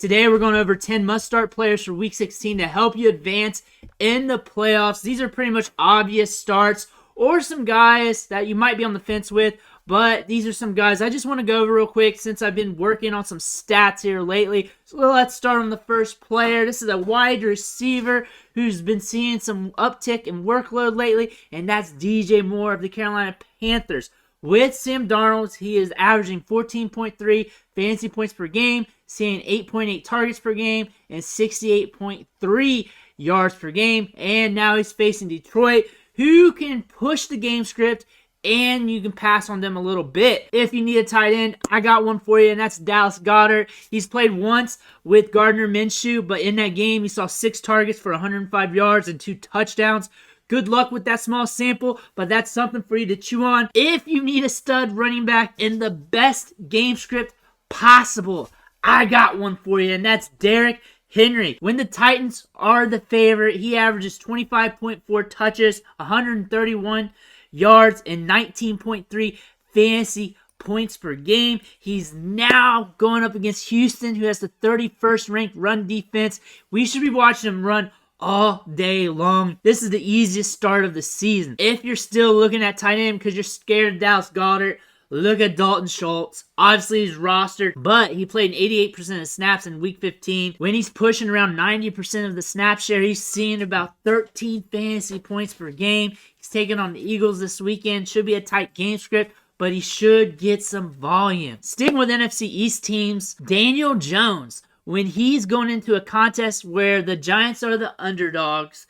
Today we're going over 10 must-start players for Week 16 to help you advance in the playoffs. These are pretty much obvious starts or some guys that you might be on the fence with, but these are some guys I just want to go over real quick since I've been working on some stats here lately. So let's start on the first player. This is a wide receiver who's been seeing some uptick in workload lately, and that's DJ Moore of the Carolina Panthers. With Sam Darnold, he is averaging 14.3 fantasy points per game, seeing 8.8 targets per game, and 68.3 yards per game. And now he's facing Detroit, who can push the game script, and you can pass on them a little bit. If you need a tight end, I got one for you, and that's Dallas Goedert. He's played once with Gardner Minshew, but in that game, he saw 6 targets for 105 yards and 2 touchdowns. Good luck with that small sample, but that's something for you to chew on. If you need a stud running back in the best game script possible, I got one for you, and that's Derrick Henry. When the Titans are the favorite, he averages 25.4 touches, 131 yards, and 19.3 fantasy points per game. He's now going up against Houston, who has the 31st ranked run defense. We should be watching him run all day long. This is the easiest start of the season. If you're still looking at tight end because you're scared of Dallas Goedert, look at Dalton Schultz. Obviously, he's rostered, but he played 88% of snaps in Week 15. When he's pushing around 90% of the snap share, he's seeing about 13 fantasy points per game. He's taking on the Eagles this weekend. Should be a tight game script, but he should get some volume. Sticking with NFC East teams, Daniel Jones. When he's going into a contest where the Giants are the underdogs,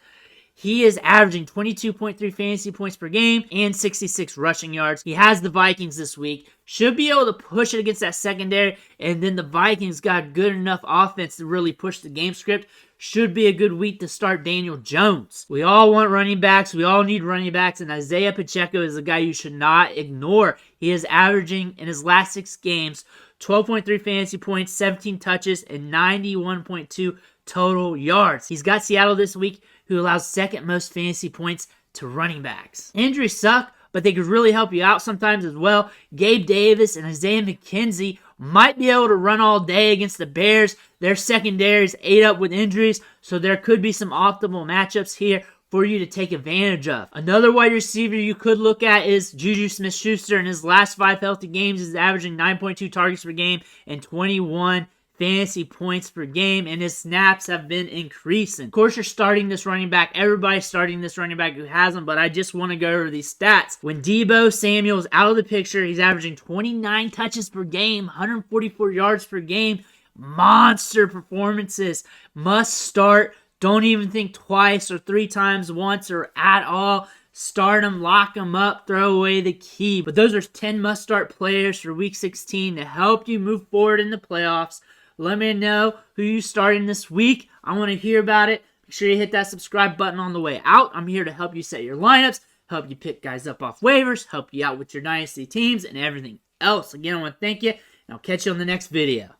he is averaging 22.3 fantasy points per game and 66 rushing yards. He has the Vikings this week. Should be able to push it against that secondary, and then the Vikings got good enough offense to really push the game script. Should be a good week to start Daniel Jones. We all want running backs. We all need running backs, and Isaiah Pacheco is a guy you should not ignore. He is averaging, in his last 6 games, 12.3 fantasy points, 17 touches, and 91.2 total yards. He's got Seattle this week, who allows second most fantasy points to running backs. Injuries suck, but they could really help you out sometimes as well. Gabe Davis and Isaiah McKenzie might be able to run all day against the Bears. Their secondary is ate up with injuries, so there could be some optimal matchups here for you to take advantage of. Another wide receiver you could look at is Juju Smith-Schuster. In his last 5 healthy games, he's averaging 9.2 targets per game and 21 fantasy points per game, and his snaps have been increasing. Of course, you're starting this running back. Everybody's starting this running back who has him, but I just want to go over these stats. When Deebo Samuel is out of the picture, he's averaging 29 touches per game, 144 yards per game. Monster performances. Must start. Don't even think twice or 3 times once or at all. Start them, lock them up, throw away the key. But those are 10 must-start players for Week 16 to help you move forward in the playoffs. Let me know who you starting this week. I want to hear about it. Make sure you hit that subscribe button on the way out. I'm here to help you set your lineups, help you pick guys up off waivers, help you out with your dynasty teams, and everything else. Again, I want to thank you, and I'll catch you on the next video.